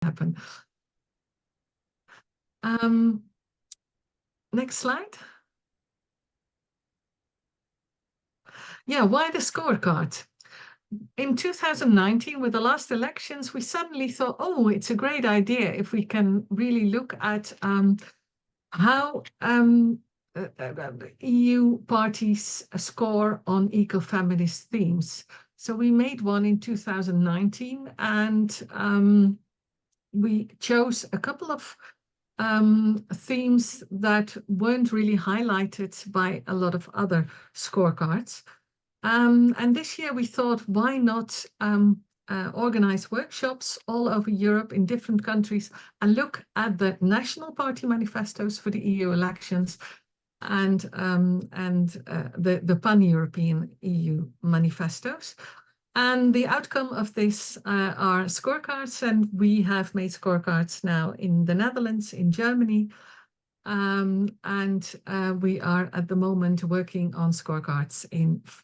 happen. Next slide. Yeah, why the scorecard? In 2019, with the last elections, we suddenly thought, oh, it's a great idea if we can really look at how EU parties score on ecofeminist themes. So we made one in 2019, and we chose a couple of themes that weren't really highlighted by a lot of other scorecards. And this year we thought, why not organize workshops all over Europe in different countries and look at the national party manifestos for the EU elections and the pan-European EU manifestos. And the outcome of this are scorecards, and we have made scorecards now in the Netherlands, in Germany, and we are at the moment working on scorecards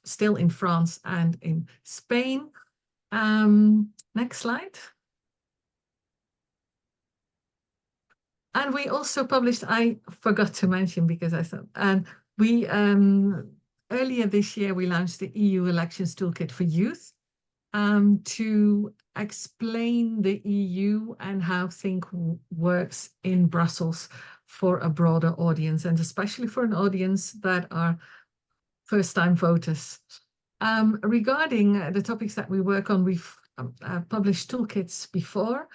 still in France and in Spain. Next slide. And we also published, I forgot to mention because I thought, and we earlier this year we launched the EU Elections Toolkit for Youth to explain the EU and how things works in Brussels for a broader audience, and especially for an audience that are first-time voters. Regarding the topics that we work on, we've published toolkits before,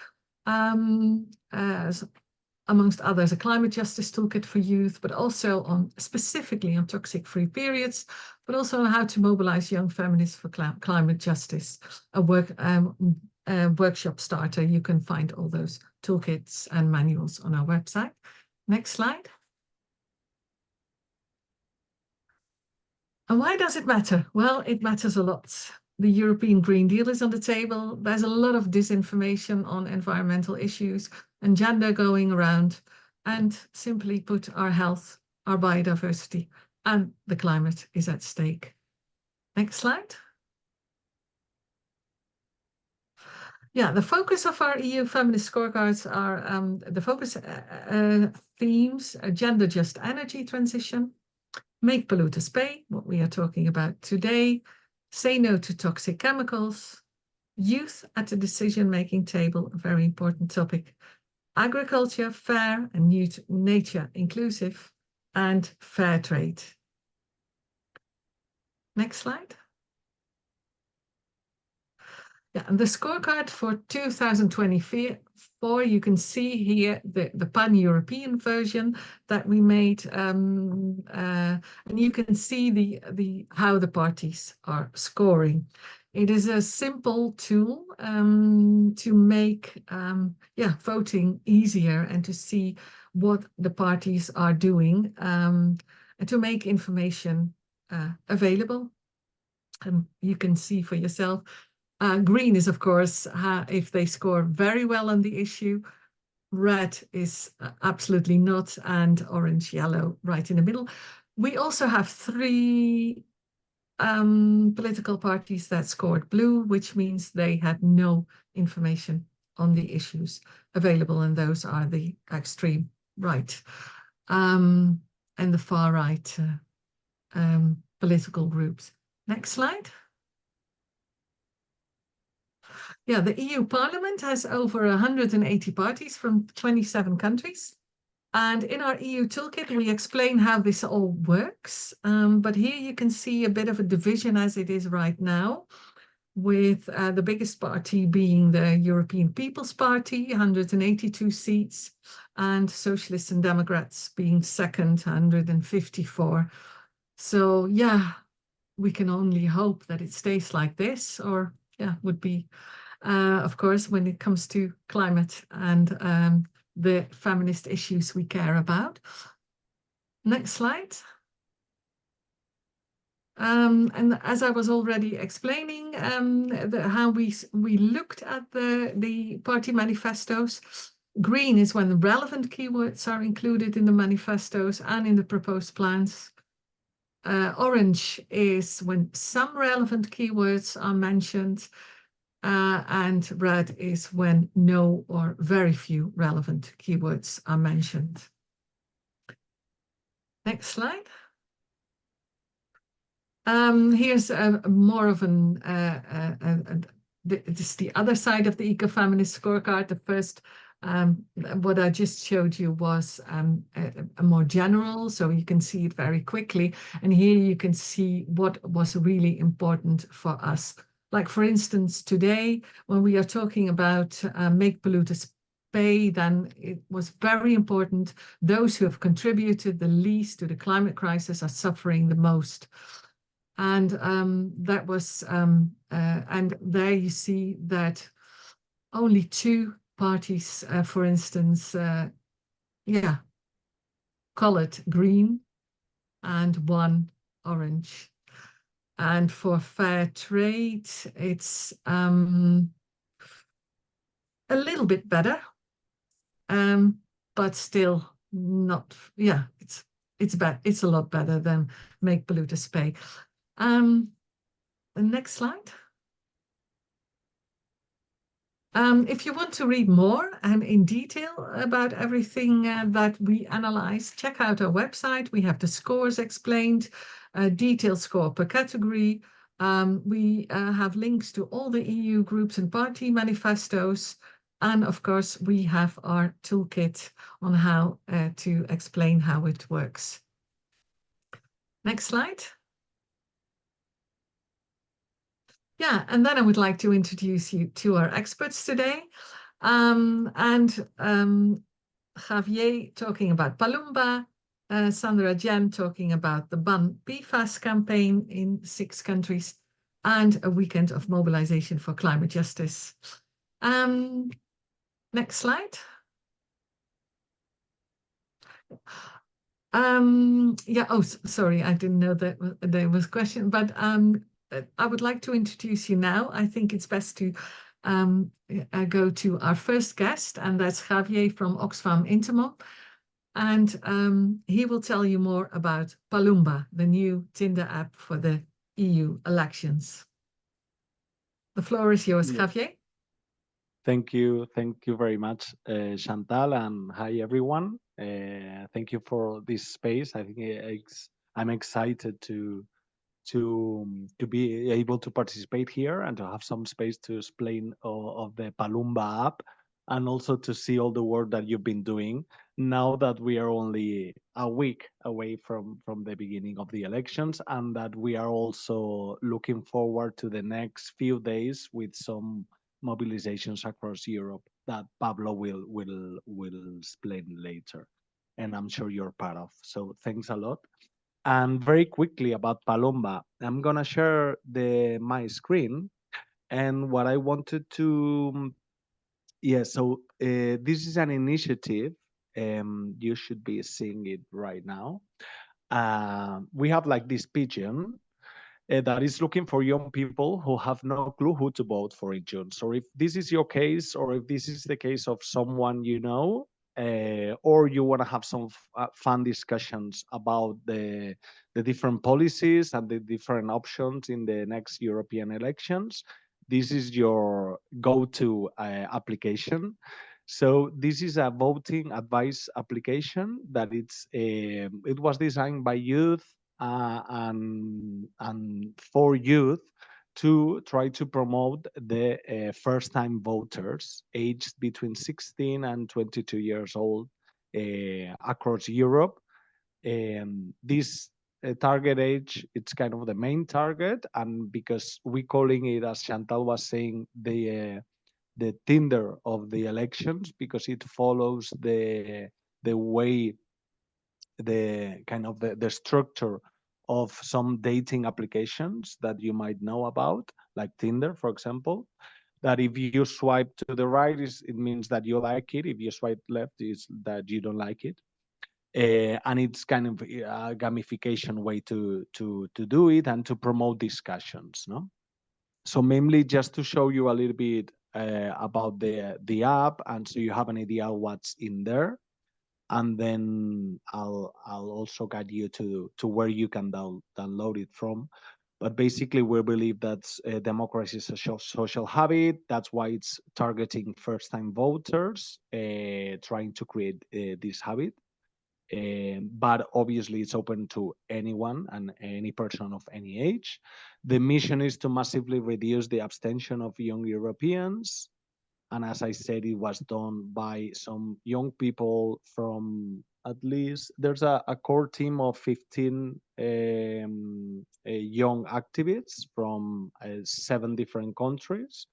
amongst others, a climate justice toolkit for youth, but also specifically on toxic-free periods, but also on how to mobilize young feminists for climate justice, a workshop starter. You can find all those toolkits and manuals on our website. Next slide. And why does it matter? Well, it matters a lot. The European Green Deal is on the table. There's a lot of disinformation on environmental issues and gender going around. And simply put, our health, our biodiversity, and the climate is at stake. Next slide. Yeah, the focus of our EU feminist scorecards are the focus themes: gender just energy transition, make polluters pay, what we are talking about today, say no to toxic chemicals, youth at the decision-making table, a very important topic, agriculture fair and nature inclusive, and fair trade. Next slide. Yeah, and the scorecard for 2024, you can see here the pan-European version that we made, and you can see how the parties are scoring. It is a simple tool to make voting easier and to see what the parties are doing, and to make information available. And you can see for yourself. Green is, of course, if they score very well on the issue. Red is absolutely not, and orange, yellow, right in the middle. We also have 3 political parties that scored blue, which means they had no information on the issues available, and those are the extreme right and the far right political groups. Next slide. Yeah, the EU Parliament has over 180 parties from 27 countries. And in our EU toolkit, we explain how this all works. But here you can see a bit of a division as it is right now, with the biggest party being the European People's Party, 182 seats, and Socialists and Democrats being second, 154. So, yeah, we can only hope that it stays like this, or, yeah, would be... of course, when it comes to climate and the feminist issues we care about. Next slide. And as I was already explaining, how we looked at the party manifestos. Green is when the relevant keywords are included in the manifestos and in the proposed plans. Orange is when some relevant keywords are mentioned. and red is when no or very few relevant keywords are mentioned. Next slide. Here's more of this is the other side of the Ecofeminist Scorecard. The first, what I just showed you was a more general, so you can see it very quickly. And here you can see what was really important for us. Like, for instance, today, when we are talking about make polluters pay, then it was very important. Those who have contributed the least to the climate crisis are suffering the most. And that was, and there you see that only 2 parties, for instance, colored green and 1 orange. And for fair trade, it's a little bit better, but still not, it's bad. It's a lot better than make polluters pay. The next slide. If you want to read more and in detail about everything that we analyze, check out our website. We have the scores explained, a detailed score per category. We have links to all the EU groups and party manifestos. And of course, we have our toolkit on how to explain how it works. Next slide. Yeah, and then I would like to introduce you to our experts today. Javier talking about Palumba, Sandra JEN talking about the Ban PFAS campaign in 6 countries, and a weekend of mobilization for climate justice. Next slide. Sorry, I didn't know that there was a question, but I would like to introduce you now. I think it's best to go to our first guest, and that's Javier from Oxfam Intermon. And he will tell you more about Palumba, the new Tinder app for the EU elections. The floor is yours, Javier. Thank you very much, Chantal, and hi everyone. Thank you for this space. I think I'm excited to be able to participate here and to have some space to explain of the Palumba app, and also to see all the work that you've been doing now that we are only a week away from the beginning of the elections, and that we are also looking forward to the next few days with some mobilizations across Europe that Pablo will explain later, and I'm sure you're part of. So thanks a lot. And very quickly about Palumba, I'm gonna share my screen, and what I wanted to, so this is an initiative. You should be seeing it right now. We have like this pigeon that is looking for young people who have no clue who to vote for in June. So if this is your case, or if this is the case of someone you know, or you want to have some fun discussions about the different policies and the different options in the next European elections, this is your go-to application. So this is a voting advice application that it was designed by youth and for youth to try to promote the first-time voters aged between 16 and 22 years old across Europe. This target age, it's kind of the main target, and because we calling it, as Chantal was saying, the Tinder of the elections, because it follows the way, the kind of the structure of some dating applications that you might know about, like Tinder, for example, that if you swipe to the right, it means that you like it. If you swipe left, is that you don't like it. And it's kind of a gamification way to do it and to promote discussions, no? So mainly just to show you a little bit about the app, and so you have an idea what's in there. And then I'll also guide you to where you can download it from. But basically, we believe that democracy is a social habit. That's why it's targeting first-time voters, trying to create this habit. But obviously, it's open to anyone and any person of any age. The mission is to massively reduce the abstention of young Europeans. And as I said, it was done by some young people from at least, there's a core team of 15 young activists from 7 different countries.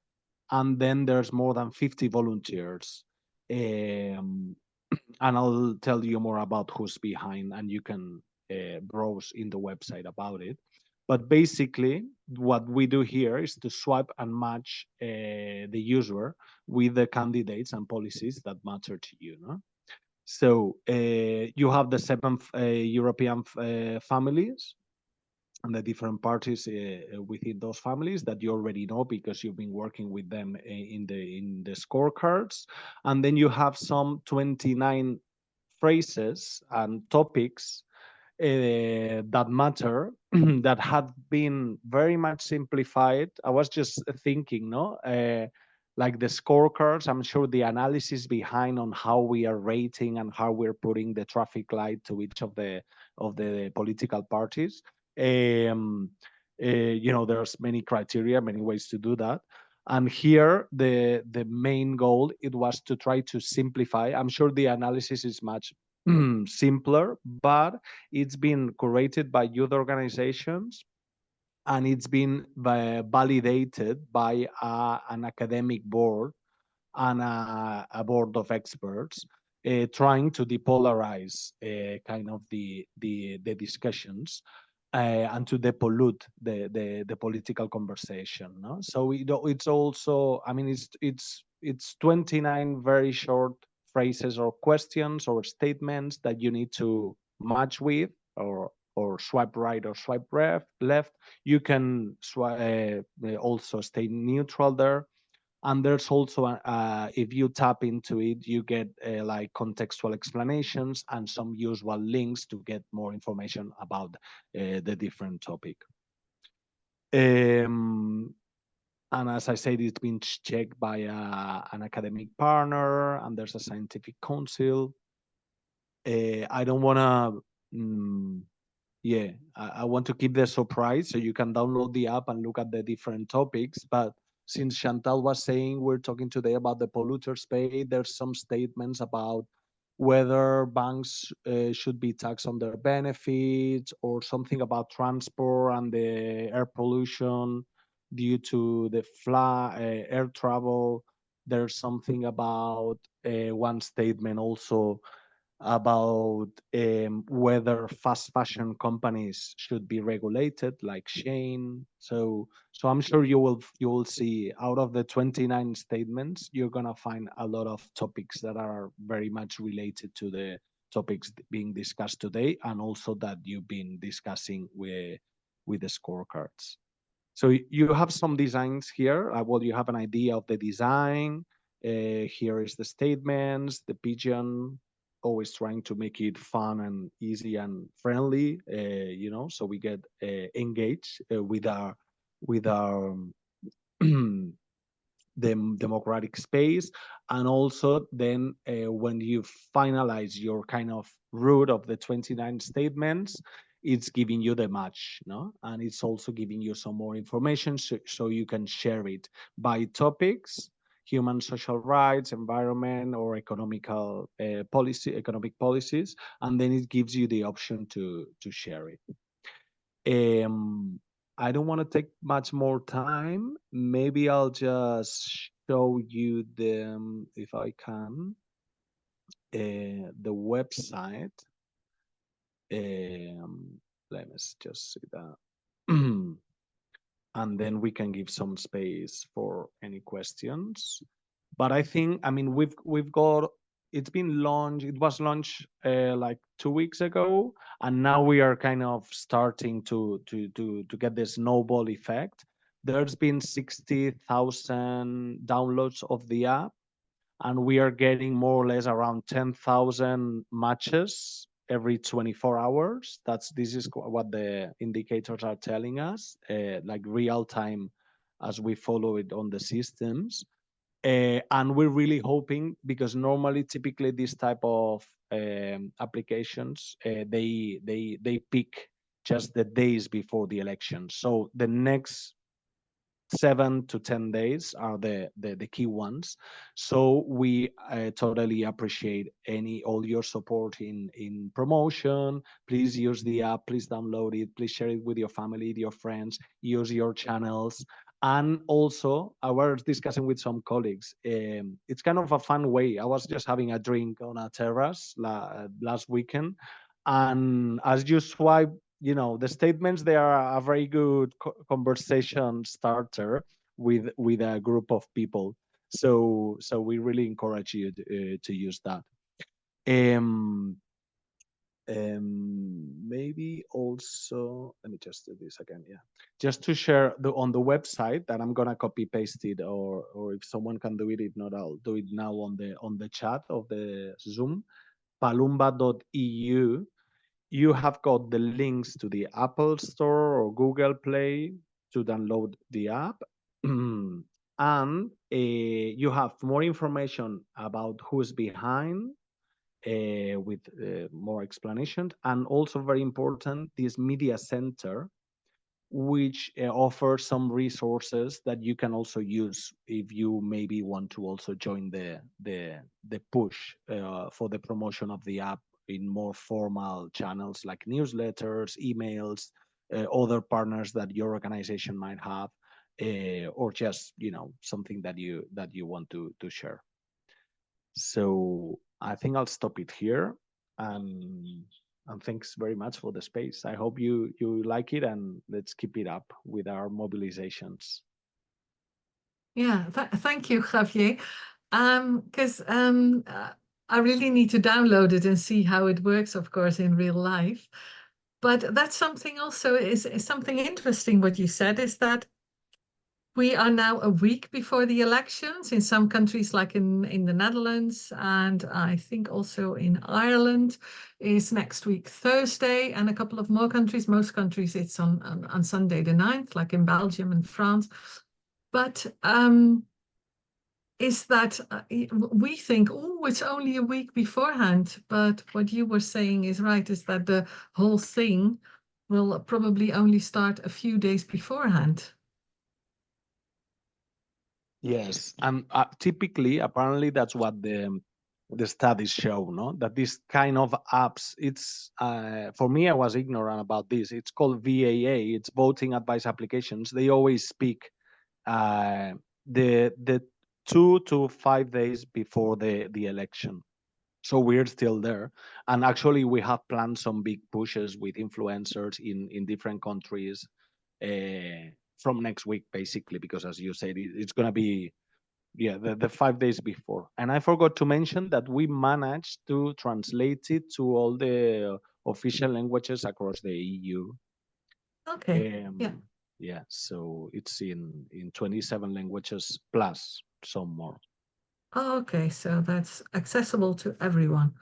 And then there's more than 50 volunteers. Um, and I'll tell you more about who's behind, and you can browse in the website about it. But basically, what we do here is to swipe and match the user with the candidates and policies that matter to you. No? So you have the 7 European families and the different parties within those families that you already know because you've been working with them in the scorecards. And then you have some 29 phrases and topics that matter that had been very much simplified. I was just thinking, no, like the scorecards. I'm sure the analysis behind on how we are rating and how we're putting the traffic light to each of the political parties. There's many criteria, many ways to do that. And here, the main goal, it was to try to simplify. I'm sure the analysis is much simpler, but it's been curated by youth organizations and it's been validated by an academic board and a board of experts trying to depolarize kind of the discussions and to depollute the political conversation. No? So it's also, I mean, it's 29 very short phrases or questions or statements that you need to match with or swipe right or swipe left. You can also stay neutral there. And there's also, if you tap into it, you get like contextual explanations and some useful links to get more information about the different topic. And as I said, it's been checked by an academic partner, and there's a scientific council. I don't want to, I want to keep the surprise, so you can download the app and look at the different topics. But since Chantal was saying we're talking today about the polluters pay, there's some statements about whether banks should be taxed on their benefits, or something about transport and the air pollution due to the air travel. There's something about one statement also about whether fast fashion companies should be regulated, like Shane. So I'm sure you will see out of the 29 statements, you're gonna find a lot of topics that are very much related to the topics being discussed today, and also that you've been discussing with the scorecards. So you have some designs here. Well, you have an idea of the design. Here is the statements, the pigeon, always trying to make it fun and easy and friendly, so we get engaged with our the democratic space. And also then when you finalize your kind of route of the 29 statements, it's giving you the match, no? And it's also giving you some more information so you can share it by topics: human social rights, environment, or economic policies. And then it gives you the option to share it. I don't want to take much more time. Maybe I'll just show you if I can, the website. Let me just see that. And then we can give some space for any questions. But I think, I mean, we've got, it's been launched, it was launched like 2 weeks ago, and now we are kind of starting to get this snowball effect. There's been 60,000 downloads of the app, and we are getting more or less around 10,000 matches every 24 hours. This is what the indicators are telling us, like real time as we follow it on the systems. And we're really hoping, because normally, typically, this type of applications, they peak just the days before the election. So the next 7 to 10 days are the key ones. So we totally appreciate all your support in promotion. Please use the app, please download it, please share it with your family, your friends, use your channels. And also, I was discussing with some colleagues, it's kind of a fun way. I was just having a drink on a terrace last weekend, and as you swipe, the statements, they are a very good conversation starter with a group of people. So we really encourage you to use that. Maybe also, let me just do this again. Yeah, just to share on the website that I'm gonna copy paste it, or if someone can do it, if not, I'll do it now on the chat of the Zoom. Palumba.eu. You have got the links to the Apple Store or Google Play to download the app. And you have more information about who's behind, with more explanation. And also, very important, this media center, which offers some resources that you can also use if you maybe want to also join the push for the promotion of the app in more formal channels like newsletters, emails, other partners that your organization might have, or just something that you want to share. So I think I'll stop it here, and thanks very much for the space. I hope you like it, and let's keep it up with our mobilizations. Yeah, thank you, Javier. Because I really need to download it and see how it works, of course, in real life. But that's something also is something interesting. What you said is that we are now a week before the elections in some countries, like in the Netherlands, and I think also in Ireland is next week Thursday, and a couple of more countries. Most countries it's on Sunday the 9th, like in Belgium and France. But is that we think, oh, it's only a week beforehand. But what you were saying is right, is that the whole thing will probably only start a few days beforehand. Yes, and typically, apparently, that's what the studies show, no? That this kind of apps, it's for me, I was ignorant about this. It's called VAA. It's voting advice applications. They always speak the 2 to 5 days before the election. So we're still there, and actually, we have planned some big pushes with influencers in different countries. From next week, basically, because as you said, it's going to be the 5 days before. And I forgot to mention that we managed to translate it to all the official languages across the EU. Okay. Yeah, so it's in 27 languages plus some more. Oh, okay, so that's accessible to everyone.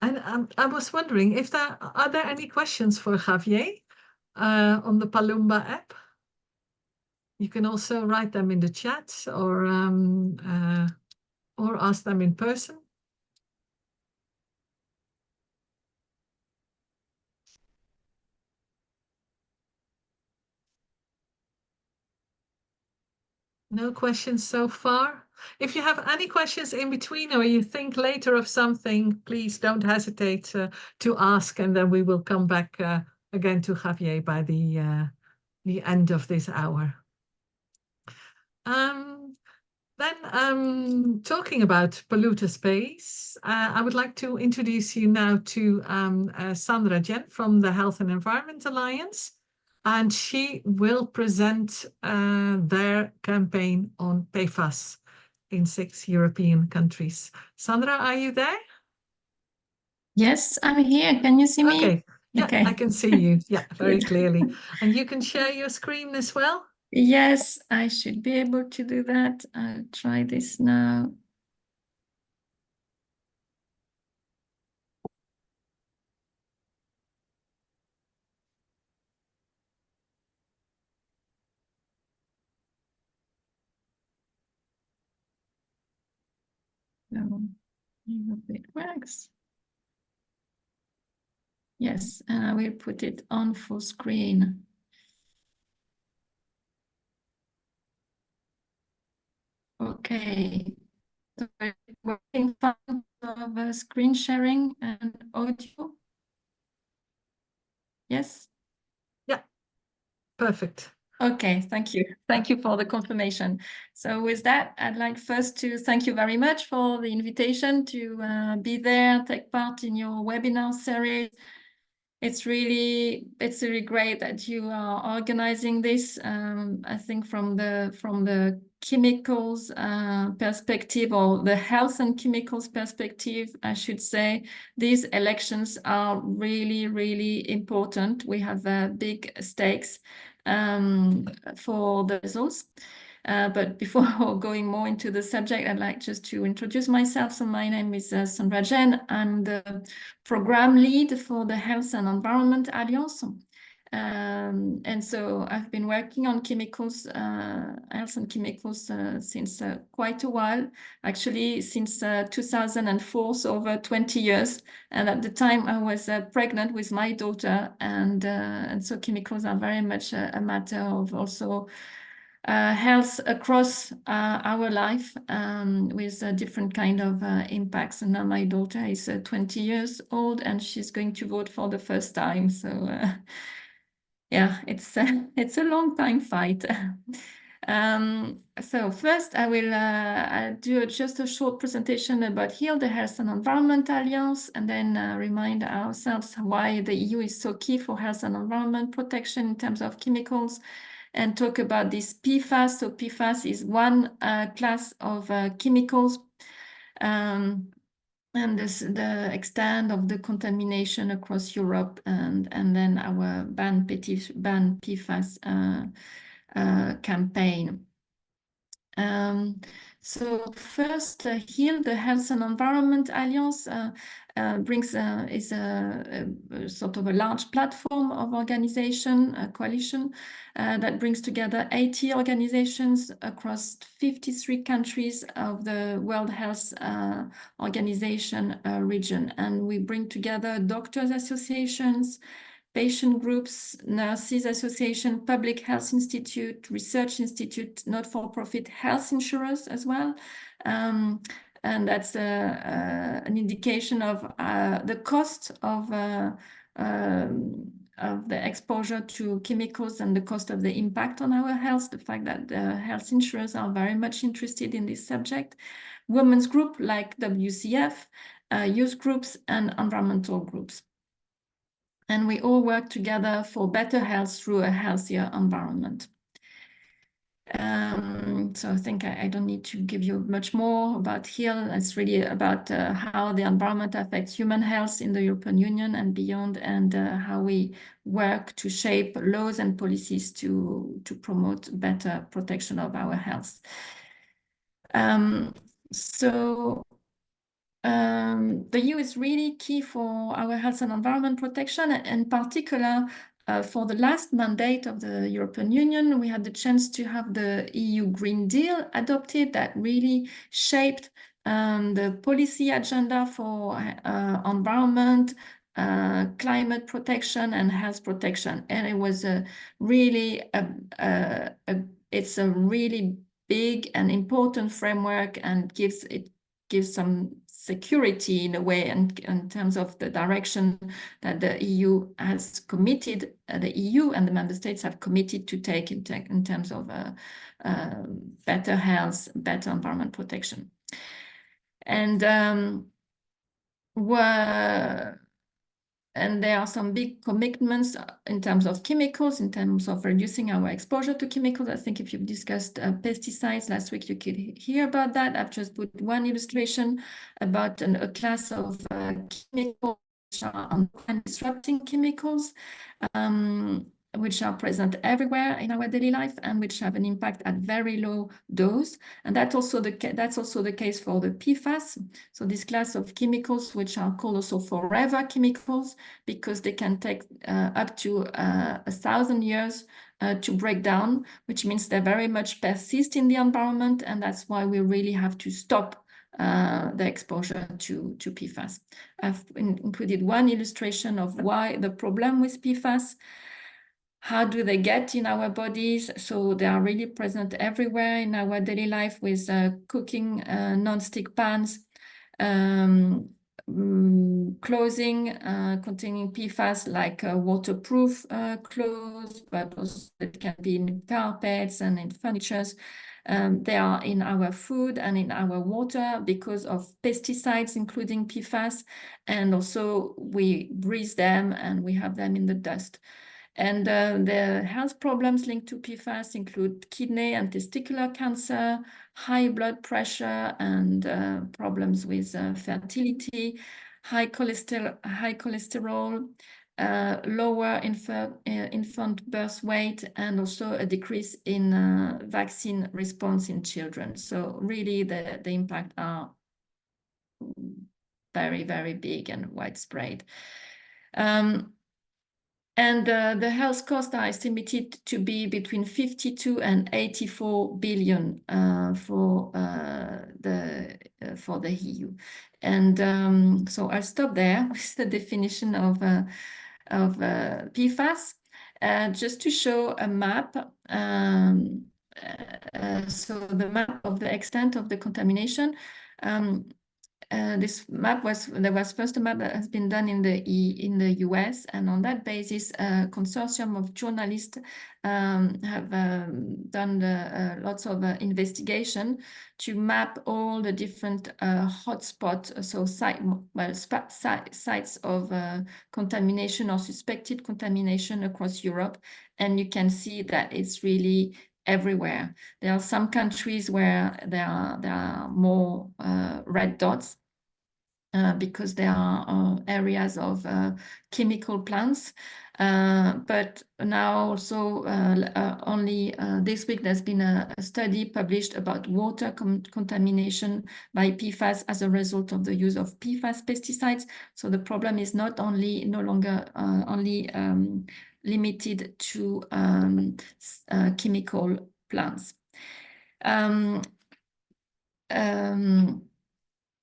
And I was wondering if are there any questions for Javier on the Palumba app? You can also write them in the chat or ask them in person. No questions so far. If you have any questions in between, or you think later of something, please don't hesitate to ask, and then we will come back again to Javier by the end of this hour. Then talking about Polluters Pay, I would like to introduce you now to Sandra JEN from the Health and Environment Alliance, and she will present their campaign on PFAS in 6 European countries. Sandra, are you there? Yes, I'm here. Can you see me? Okay. Yeah, okay. I can see you. Yeah, very clearly. And you can share your screen as well? Yes, I should be able to do that. I'll try this now. So I hope it works. Yes, and I will put it on full screen. Okay. So we're working fine of screen sharing and audio. Yes. Yeah, perfect. Okay, thank you. Thank you for the confirmation. So with that, I'd like first to thank you very much for the invitation to be there, take part in your webinar series. It's really great that you are organizing this. I think from the chemicals perspective, or the health and chemicals perspective, I should say, these elections are really, really important. We have big stakes for the results. But before going more into the subject, I'd like just to introduce myself. So my name is Sandra JEN. I'm the program lead for the Health and Environment Alliance. And so I've been working on chemicals, health and chemicals since quite a while, actually since 2004, so over 20 years. And at the time I was pregnant with my daughter, and so chemicals are very much a matter of also health across our life, with different kind of impacts. And now my daughter is 20 years old and she's going to vote for the first time. So yeah, it's a long time fight. So first I will I'll do just a short presentation about HEAL, the Health and Environment Alliance, and then remind ourselves why the EU is so key for health and environment protection in terms of chemicals, and talk about this PFAS. So PFAS is one class of chemicals, and the extent of the contamination across Europe, and then our ban PFAS campaign. So first, HEAL, the Health and Environment Alliance, is a sort of a large platform of organization, a coalition that brings together 80 organizations across 53 countries of the World Health Organization region. And we bring together doctors' associations, patient groups, nurses association, public health institute, research institute, not-for-profit health insurers as well. And that's an indication of the cost of the exposure to chemicals and the cost of the impact on our health, the fact that the health insurers are very much interested in this subject. Women's group like WCF, youth groups, and environmental groups. And we all work together for better health through a healthier environment. So I think I don't need to give you much more about HEAL. It's really about how the environment affects human health in the European Union and beyond, and how we work to shape laws and policies to promote better protection of our health. The EU is really key for our health and environment protection. In particular, for the last mandate of the European Union, we had the chance to have the EU Green Deal adopted that really shaped the policy agenda for environment, climate protection, and health protection. And it was it's a really big and important framework, and gives some security in a way, and in terms of the direction that the EU has committed, the EU and the member states have committed to take in terms of better health, better environment protection. And there are some big commitments in terms of chemicals, in terms of reducing our exposure to chemicals. I think if you've discussed pesticides last week, you could hear about that. I've just put one illustration about a class of chemicals which are disrupting chemicals, which are present everywhere in our daily life and which have an impact at very low dose. And that's also the case for the PFAS. So this class of chemicals, which are called also forever chemicals, because they can take up to 1,000 years to break down, which means they very much persist in the environment. And that's why we really have to stop the exposure to PFAS. I've included one illustration of why the problem with PFAS. How do they get in our bodies? So they are really present everywhere in our daily life with cooking non-stick pans, clothing containing PFAS like waterproof clothes, but also it can be in carpets and in furnitures. They are in our food and in our water because of pesticides, including PFAS, and also we breathe them and we have them in the dust. And the health problems linked to PFAS include kidney and testicular cancer, high blood pressure, and problems with fertility, high cholesterol, lower infant birth weight, and also a decrease in vaccine response in children. So really the impact are very, very big and widespread. And the health costs are estimated to be between 52 and 84 billion for the EU. And so I'll stop there with the definition of PFAS, just to show a map. So the map of the extent of the contamination. This map there was first a map that has been done in the US, and on that basis, a consortium of journalists have done lots of investigation to map all the different hotspots, so sites of contamination or suspected contamination across Europe, and you can see that it's really everywhere. There are some countries where there are more red dots because there are areas of chemical plants. But now also only this week there's been a study published about water contamination by PFAS as a result of the use of PFAS pesticides. So the problem is no longer only limited to chemical plants.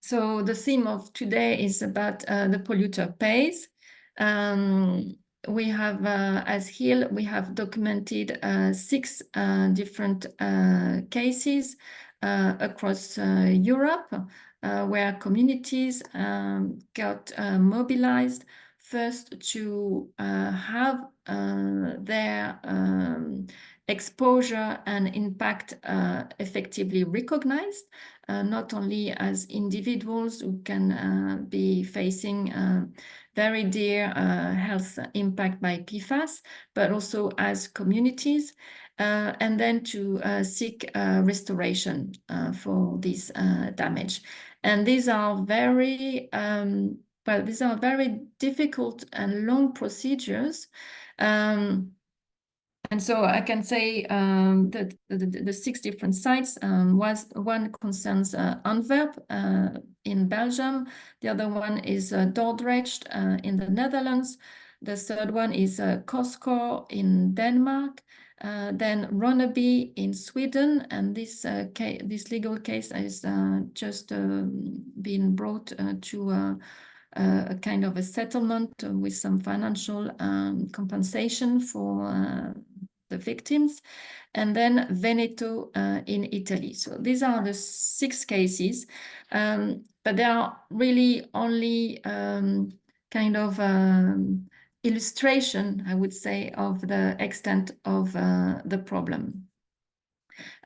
So the theme of today is about the polluter pays. We have, as HIL, we have documented 6 different cases across Europe where communities got mobilized first to have their exposure and impact effectively recognized, not only as individuals who can be facing very dear health impact by PFAS, but also as communities, and then to seek restoration for this damage. And these are very these are very difficult and long procedures. And so I can say that the 6 different sites, one concerns Antwerp in Belgium, the other one is Dordrecht in the Netherlands, the third one is Koskor in Denmark, then Ronneby in Sweden, and this legal case has just been brought to a kind of a settlement with some financial compensation for the victims, and then Veneto in Italy. So these are the 6 cases, but they are really only kind of illustration, I would say, of the extent of the problem.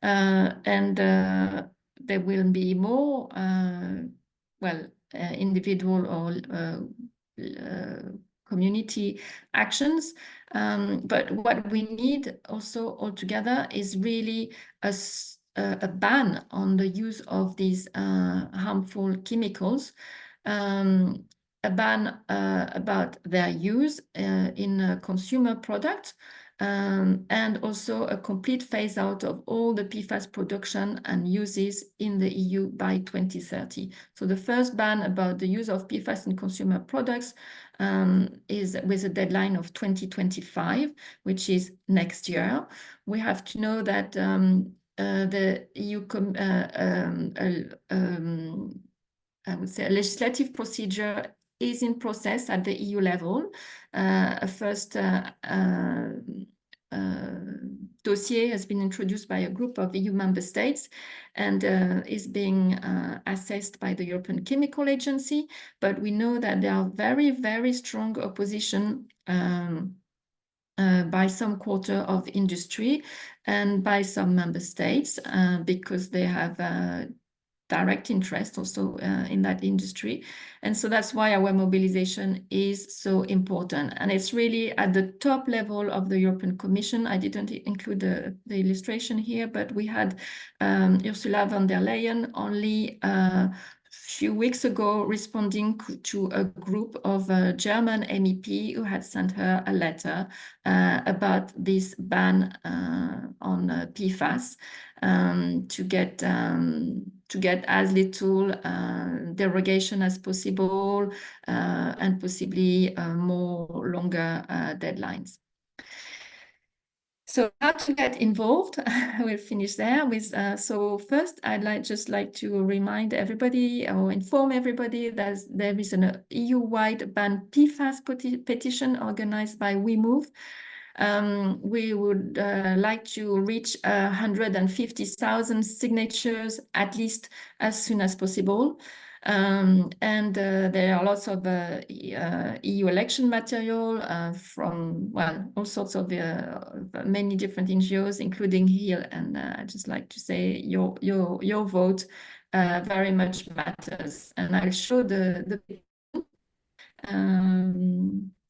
And there will be more, individual or community actions. But what we need also altogether is really a ban on the use of these harmful chemicals, a ban about their use in consumer products, and also a complete phase out of all the PFAS production and uses in the EU by 2030. So the first ban about the use of PFAS in consumer products is with a deadline of 2025, which is next year. We have to know that the EU, I would say, a legislative procedure is in process at the EU level. A first dossier has been introduced by a group of EU member states and is being assessed by the European Chemical Agency. But we know that there are very, very strong opposition by some quarter of industry and by some member states because they have direct interest also in that industry. And so that's why our mobilization is so important. And it's really at the top level of the European Commission. I didn't include the illustration here, but we had Ursula von der Leyen only a few weeks ago responding to a group of German MEP who had sent her a letter about this ban on PFAS to get as little derogation as possible and possibly more longer deadlines. So how to get involved? We'll finish there with, so first I'd just like to remind everybody or inform everybody that there is an EU-wide ban PFAS petition organized by We Move. We would like to reach 150,000 signatures at least as soon as possible. And there are lots of EU election material from, well, all sorts of many different NGOs, including HEAL. And I'd just like to say your vote very much matters. And I'll show the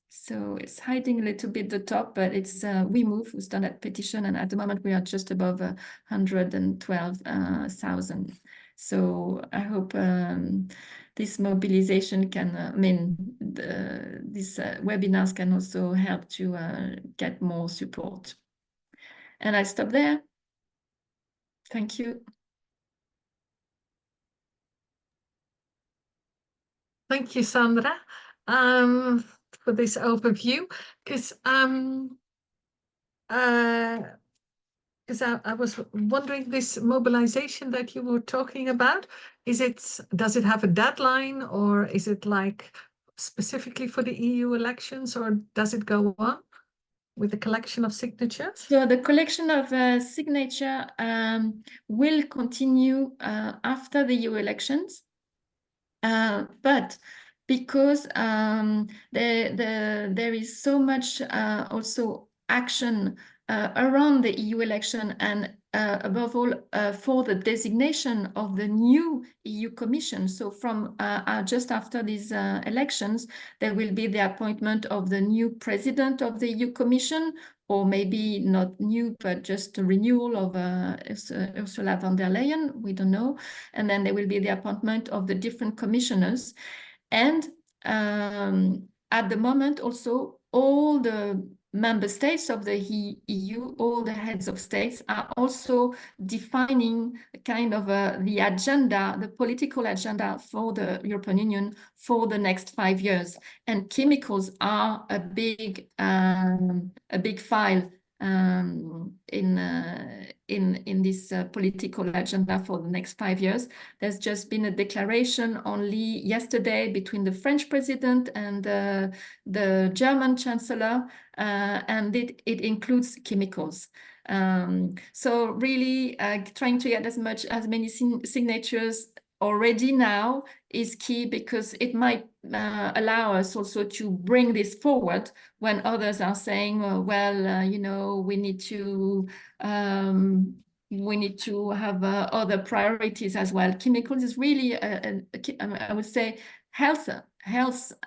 so it's hiding a little bit the top, but it's We Move who's done that petition. And at the moment, we are just above 112,000. So I hope this mobilization can, these webinars can also help to get more support. And I'll stop there. Thank you. Thank you, Sandra, for this overview. Because I was wondering, this mobilization that you were talking about, does it have a deadline, or is it like specifically for the EU elections, or does it go on with the collection of signatures? So the collection of signature will continue after the EU elections, but because there is so much also action around the EU election and above all for the designation of the new EU Commission. So from just after these elections, there will be the appointment of the new president of the EU Commission, or maybe not new, but just a renewal of Ursula von der Leyen, we don't know. And then there will be the appointment of the different commissioners. And at the moment also, all the member states of the EU, all the heads of states are also defining kind of the agenda, the political agenda for the European Union for the next 5 years. And chemicals are a big file in this political agenda for the next 5 years. There's just been a declaration only yesterday between the French president and the German chancellor, and it includes chemicals. So really trying to get as many signatures already now is key, because it might allow us also to bring this forward when others are saying, you know, we need to have other priorities as well. Chemicals is really, I would say, health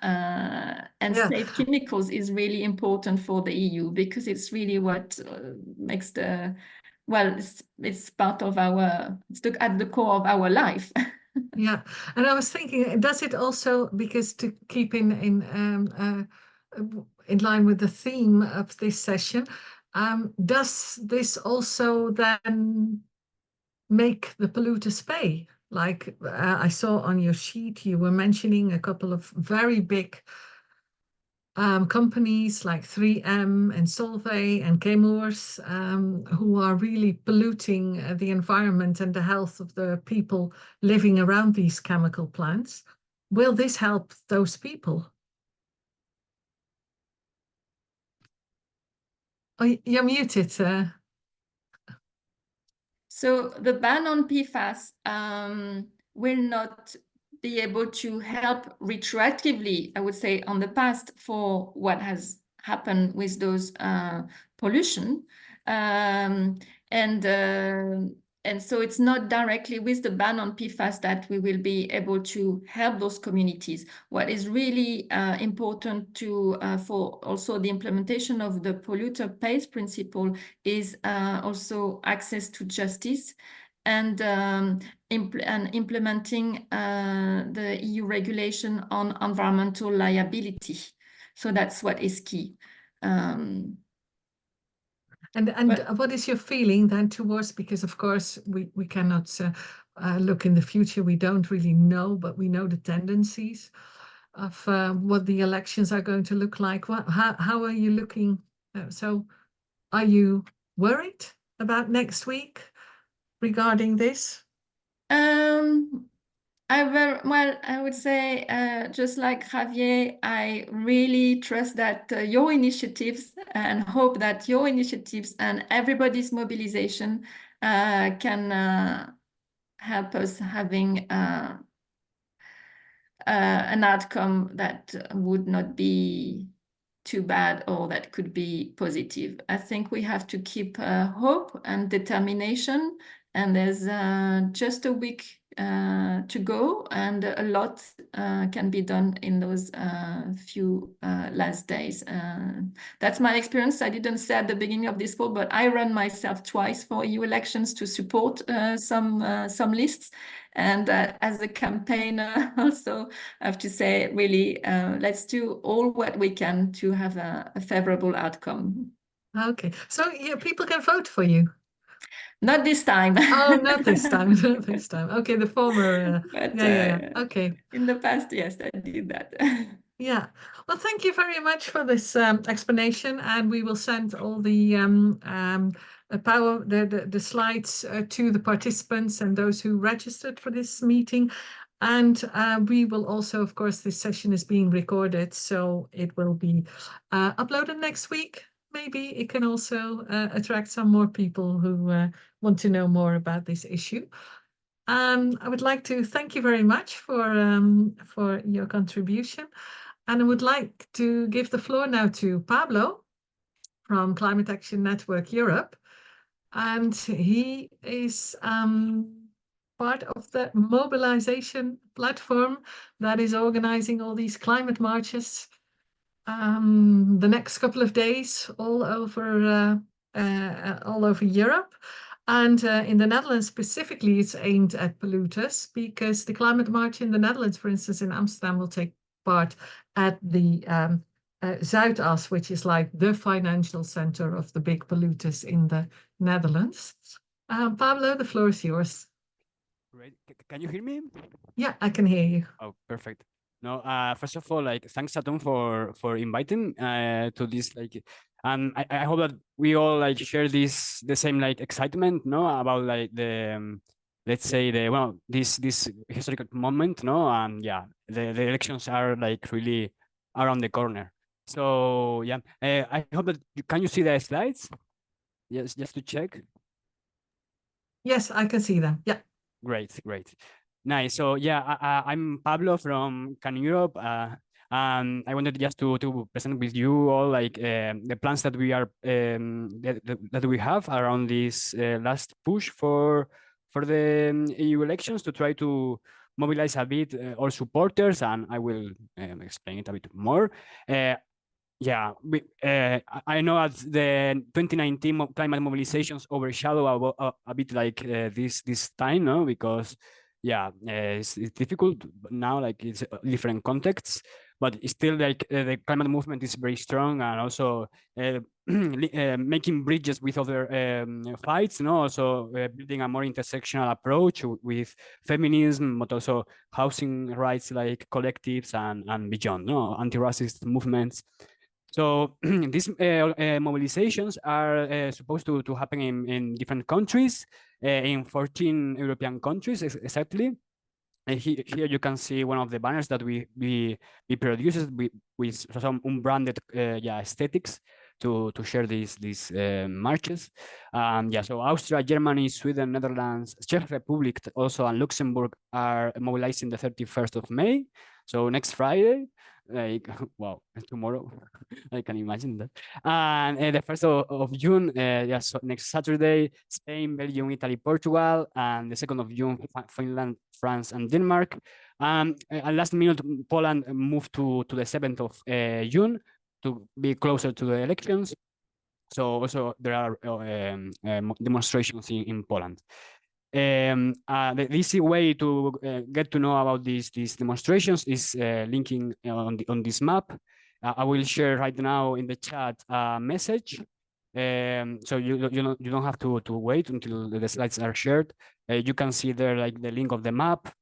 and safe chemicals is really important for the EU, because it's really what makes it's part of it's at the core of our life. Yeah, and I was thinking, does it also, because to keep in line with the theme of this session, does this also then make the polluters pay? Like I saw on your sheet, you were mentioning a couple of very big companies like 3M and Solvay and Chemours, who are really polluting the environment and the health of the people living around these chemical plants. Will this help those people? Oh, you're muted. So the ban on PFAS will not be able to help retroactively, I would say, on the past for what has happened with those pollution. And so it's not directly with the ban on PFAS that we will be able to help those communities. What is really important to for also the implementation of the polluter pays principle is also access to justice and implementing the EU regulation on environmental liability. So that's what is key. And what is your feeling then towards, because of course we cannot look in the future, we don't really know, but we know the tendencies of what the elections are going to look like. How are you looking? So are you worried about next week regarding this? I would say, just like Javier, I really trust that your initiatives and hope that your initiatives and everybody's mobilization can help us having an outcome that would not be too bad or that could be positive. I think we have to keep hope and determination, and there's just a week to go, and a lot can be done in those few last days. That's my experience. I didn't say at the beginning of this poll, but I ran myself twice for EU elections to support some lists. And as a campaigner, also, I have to say, really, let's do all what we can to have a favorable outcome. Okay, so yeah, people can vote for you. Not this time. Oh, not this time. Not this time. Okay, the former. But, yeah. Okay. In the past, yes, I did that. Yeah. Well, thank you very much for this explanation, and we will send all the the slides to the participants and those who registered for this meeting. And we will also, of course, this session is being recorded, so it will be uploaded next week. Maybe it can also attract some more people who want to know more about this issue. I would like to thank you very much for your contribution. And I would like to give the floor now to Pablo from Climate Action Network Europe. And he is part of the mobilization platform that is organizing all these climate marches the next couple of days all over Europe. And in the Netherlands specifically, it's aimed at polluters, because the climate march in the Netherlands, for instance, in Amsterdam, will take part at the Zuidas, which is like the financial center of the big polluters in the Netherlands. Pablo, the floor is yours. Great. Can you hear me? Yeah, I can hear you. Oh, perfect. No, first of all, like, thanks, Saturn, for inviting to this, like, and I hope that we all like share the same like excitement, no, about like the let's say this historical moment, no, and yeah, the elections are like really around the corner. So yeah, I hope that can you see the slides? Yes, just to check. Yes, I can see them. Yeah. Great. Nice. So yeah, I'm Pablo from Can Europe, and I wanted just to present with you all like the plans that we are that we have around this last push for the EU elections to try to mobilize a bit our supporters, and I will explain it a bit more. Yeah, I know that the 2019 climate mobilizations overshadow a bit like this time, no, because yeah, it's difficult now, like it's different contexts. but it's still like the climate movement is very strong, and also making bridges with other fights, also building a more intersectional approach with feminism, but also housing rights like collectives and beyond, anti-racist movements. So these mobilizations are supposed to happen in different countries, in 14 European countries exactly. Here you can see one of the banners that we produces with some unbranded aesthetics to share these marches. So Austria, Germany, Sweden, Netherlands, Czech Republic also, and Luxembourg are mobilizing the 31st of May. So next Friday, like, wow, tomorrow, I can imagine that. And the 1st of June, so next Saturday, Spain, Belgium, Italy, Portugal, and the 2nd of June, Finland, France, and Denmark. And last minute, Poland moved to the 7th of June to be closer to the elections. So also there are demonstrations in Poland. The easy way to get to know about these demonstrations is linking on this map. I will share right now in the chat a message. So you don't have to wait until the slides are shared. You can see there like the link of the map,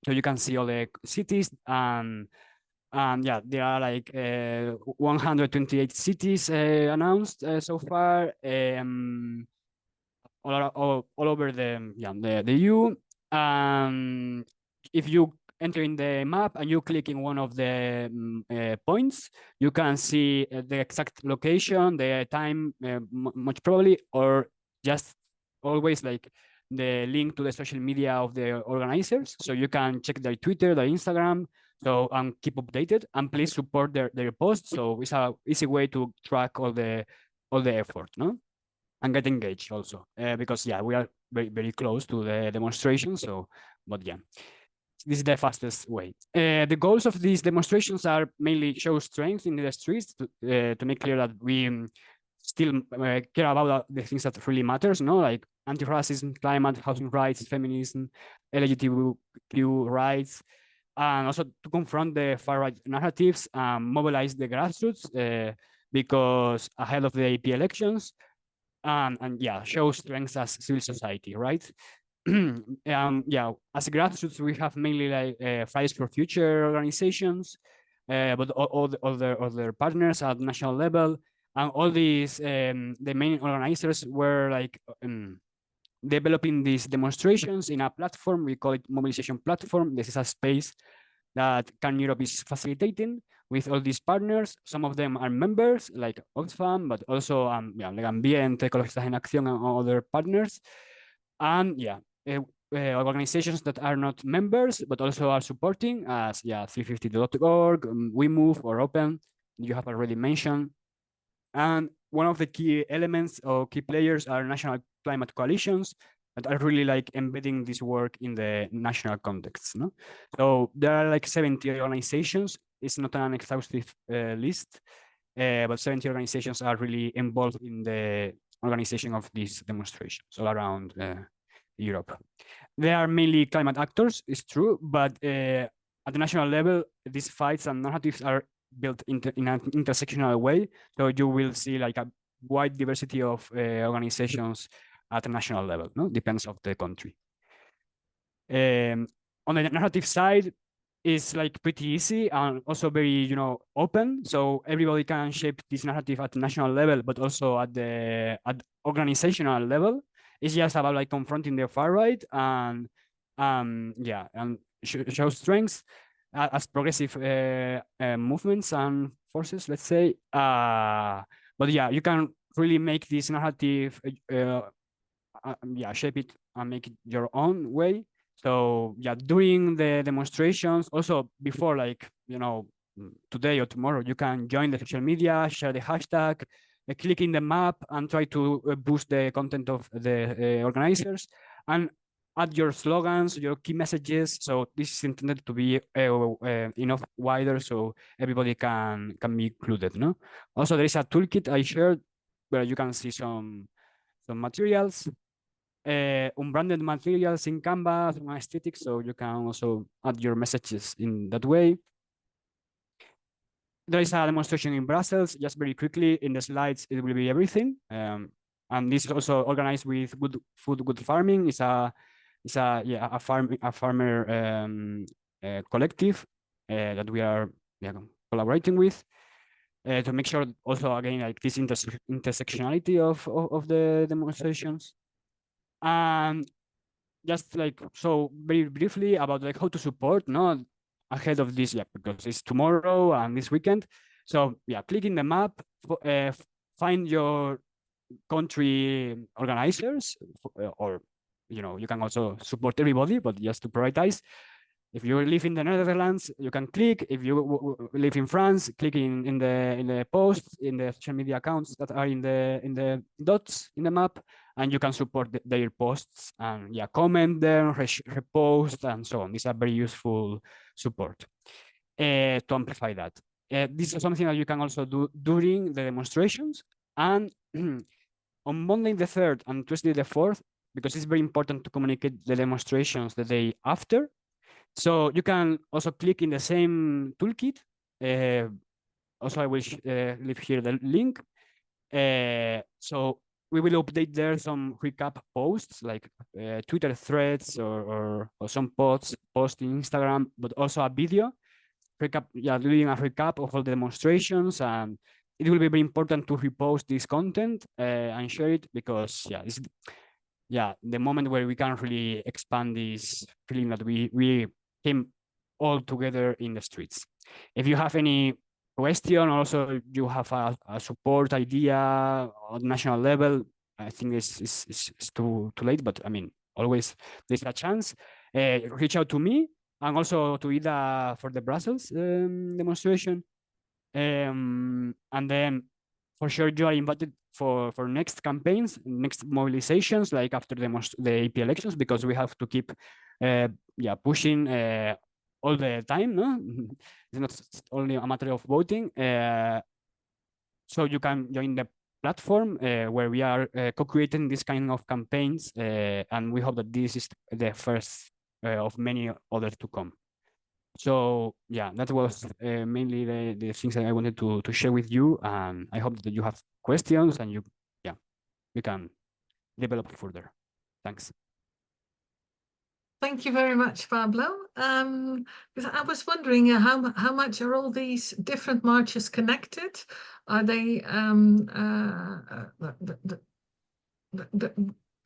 so you can see all the cities, and yeah, there are like 128 cities announced so far. All over the EU. If you enter in the map and you click in one of the points, you can see the exact location, the time, much probably, or just always like the link to the social media of the organizers. So you can check their Twitter, their Instagram, so keep updated, and please support their posts. So it's a easy way to track all the effort, no? And get engaged also, because yeah, we are very, very close to the demonstration. So, but yeah, this is the fastest way. The goals of these demonstrations are mainly show strength in the streets to make clear that we still care about the things that really matters, like anti-racism, climate, housing rights, feminism, LGBTQ rights, and also to confront the far-right narratives and mobilize the grassroots, because ahead of the AP elections, and yeah, show strengths as civil society, right? Yeah, as grassroots, we have mainly like Fridays for Future organizations, but all the other partners at national level, and all these the main organizers were like developing these demonstrations in a platform. We call it mobilization platform. This is a space that CAN Europe is facilitating with all these partners. Some of them are members like Oxfam, but also like Ambiente, Ecologistas en Acción, and other partners. And yeah, organizations that are not members, but also are supporting, as 350.org, WeMove, or Open, you have already mentioned. And one of the key elements or key players are national climate coalitions that are really like embedding this work in the national context. No? So there are like 70 organizations. It's not an exhaustive list, but 70 organizations are really involved in the organization of these demonstrations all around Europe. They are mainly climate actors, it's true, but at the national level, these fights and narratives are built in an intersectional way. So you will see like a wide diversity of organizations at the national level, no? Depends of the country. On the narrative side, it's like pretty easy and also very, open. So everybody can shape this narrative at the national level, but also at the organizational level. It's just about like confronting the far right and show strengths as progressive movements and forces, let's say. But yeah, you can really make this narrative, shape it and make it your own way. So yeah, during the demonstrations, also before, like, today or tomorrow, you can join the social media, share the hashtag, click in the map, and try to boost the content of the organizers, and add your slogans, your key messages. So this is intended to be enough wider so everybody can be included. No. Also, there is a toolkit I shared where you can see some materials, unbranded materials in Canva, some aesthetics, so you can also add your messages in that way. there is a demonstration in Brussels. Just very quickly in the slides, it will be everything. And this is also organized with Good Food, Good Farming. It's a farmer collective that we are collaborating with to make sure also again like this intersectionality of the demonstrations. And just like so very briefly about like how to support ahead of this, because it's tomorrow and this weekend. So click in the map, find your country organizers, or you can also support everybody, but just to prioritize. If you live in the Netherlands, you can click. If you live in France, click in the posts, in the social media accounts that are in the dots in the map, and you can support their posts and comment them, repost, and so on. These are very useful support to amplify that. This is something that you can also do during the demonstrations, and on Monday the 3rd and Tuesday the 4th, because it's very important to communicate the demonstrations the day after. So you can also click in the same toolkit. Also, I will leave here the link. So we will update there some recap posts like Twitter threads or some posts in Instagram, but also a video recap, doing a recap of all the demonstrations. And it will be very important to repost this content and share it, because it's the moment where we can really expand this feeling that we came all together in the streets. If you have any question, also you have a support idea on national level, I think it's too late, but I mean, always there's a chance. Reach out to me and also to Ida for the Brussels demonstration. And then for sure you are invited for next campaigns, next mobilizations, like after the AP elections, because we have to keep pushing all the time. No, it's not only a matter of voting. So you can join the platform where we are co-creating this kind of campaigns, and we hope that this is the first of many others to come. So that was mainly the things that I wanted to share with you, and I hope that you have questions and we can develop further. Thanks. Thank you very much, Pablo. Because I was wondering how much are all these different marches connected? Are they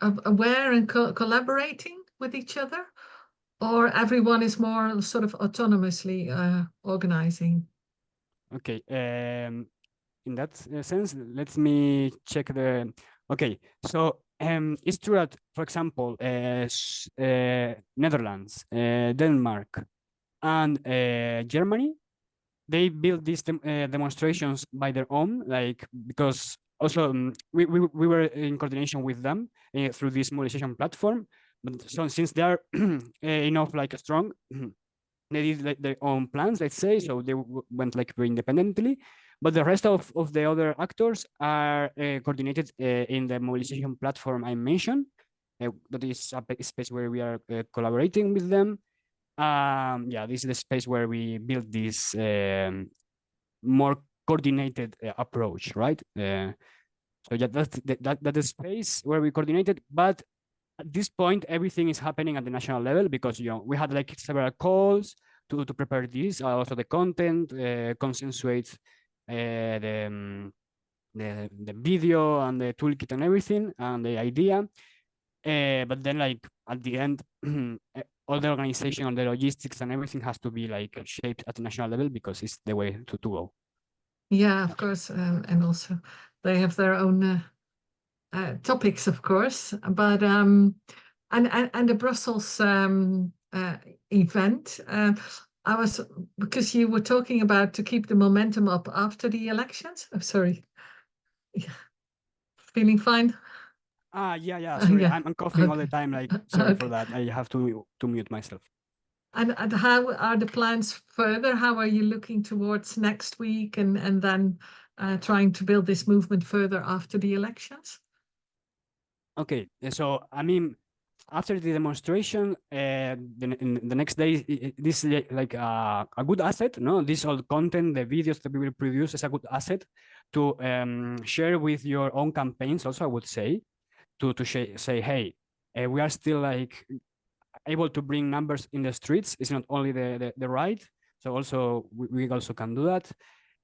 aware and collaborating with each other, or everyone is more sort of autonomously organizing? Okay. In that sense, let me check the. Okay, so it's true that, for example, Netherlands, Denmark, and Germany, they built these demonstrations by their own, like, because also we were in coordination with them through this mobilization platform. But so since they are enough like strong, they did like their own plans, let's say, so they went like very independently. But the rest of the other actors are coordinated in the mobilization platform I mentioned. That is a space where we are collaborating with them. This is the space where we build this more coordinated approach, right? So that's the space where we coordinated. But at this point, everything is happening at the national level, because we had like several calls to prepare this, also the content, consensuate the video and the toolkit and everything and the idea. But then like at the end, all the organization and the logistics and everything has to be like shaped at the national level, because it's the way to go. Yeah, of course, and also they have their own topics, of course, but and the Brussels event. I was, because you were talking about to keep the momentum up after the elections. I'm sorry. Feeling fine? Sorry, I'm coughing all the time. Like, sorry for that. I have to mute myself. And how are the plans further? How are you looking towards next week and then trying to build this movement further after the elections? Okay, so I mean, after the demonstration, the next day, this is like a good asset. No, this all content, the videos that we will produce is a good asset to share with your own campaigns. Also, I would say to say, hey, we are still like able to bring numbers in the streets. It's not only the right. So also we also can do that.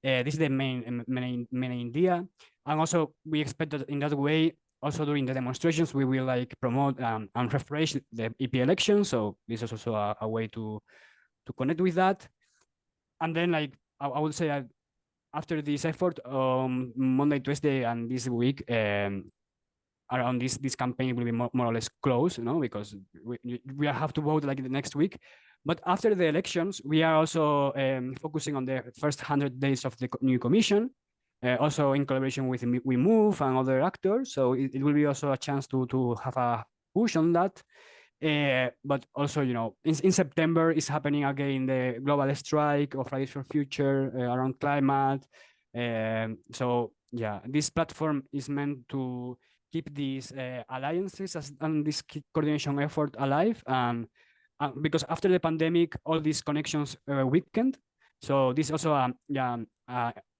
This is the main idea, and also we expect that in that way. Also during the demonstrations, we will like promote and refresh the EP elections. So this is also a way to connect with that. And then like I would say after this effort, Monday, Tuesday, and this week, around this campaign will be more or less close, you know, because we have to vote like the next week. But after the elections, we are also focusing on the first 100 days of the new commission. Also in collaboration with We Move and other actors. So it will be also a chance to have a push on that. But also, you know, in September is happening again the global strike of Fridays for Future around climate. So yeah, this platform is meant to keep these alliances and this coordination effort alive. Because after the pandemic, all these connections weakened. So this is also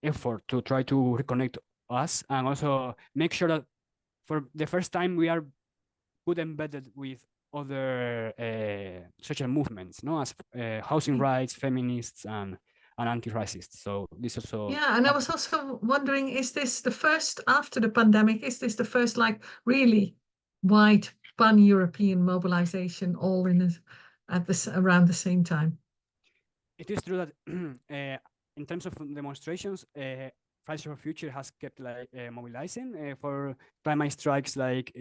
effort to try to reconnect us and also make sure that for the first time we are good embedded with other social movements, no, as housing rights, feminists, and anti-racists. So this also. Yeah, and I was also wondering, is this the first after the pandemic? Is this the first like really wide pan-European mobilization all in around the same time? It is true that in terms of demonstrations, Fridays for Future has kept like mobilizing for climate strikes, like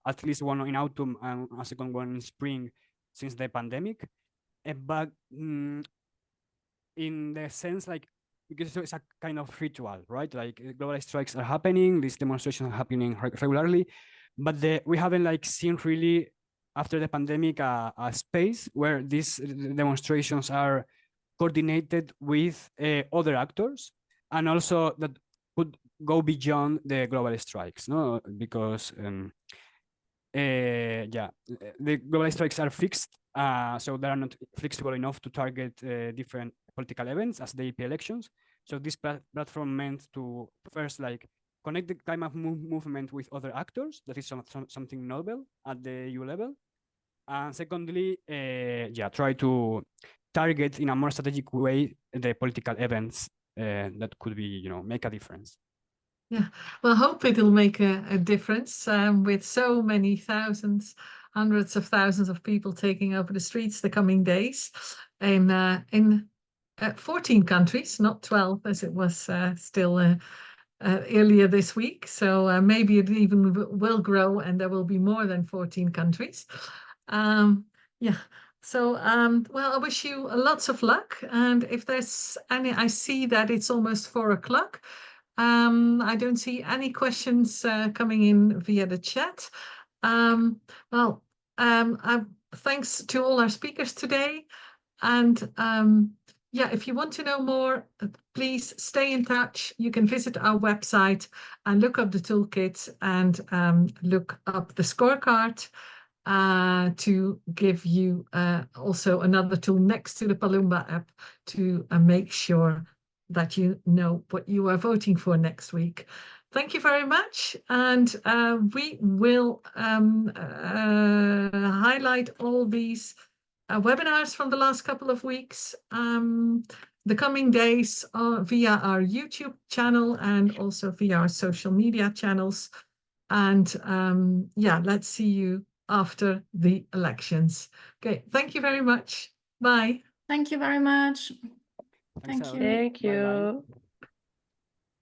at least one in autumn and a second one in spring since the pandemic. But in the sense, like, because it's a kind of ritual, right? Like global strikes are happening, these demonstrations are happening regularly, but we haven't like seen really after the pandemic a space where these demonstrations are coordinated with other actors, and also that could go beyond the global strikes, no? Because the global strikes are fixed, so they are not flexible enough to target different political events as the EP elections. So this platform meant to first like connect the climate movement with other actors. That is something novel at the EU level. And secondly, try to target in a more strategic way the political events that could be, you know, make a difference. Yeah, well, I hope it'll make a difference with so many thousands, hundreds of thousands of people taking over the streets the coming days in 14 countries, not 12 as it was still earlier this week. So maybe it even will grow and there will be more than 14 countries. Yeah. So, well, I wish you lots of luck. And if there's any, I see that it's almost 4 o'clock. I don't see any questions coming in via the chat. Thanks to all our speakers today. And yeah, if you want to know more, please stay in touch. You can visit our website and look up the toolkit and look up the scorecard to give you also another tool next to the Palumba app to make sure that you know what you are voting for next week. Thank you very much. And we will highlight all these webinars from the last couple of weeks, the coming days via our YouTube channel and also via our social media channels. And yeah, let's see you after the elections. Okay, thank you very much. Bye. Thank you very much. Thanks, Thank you. Thank you. Bye-bye.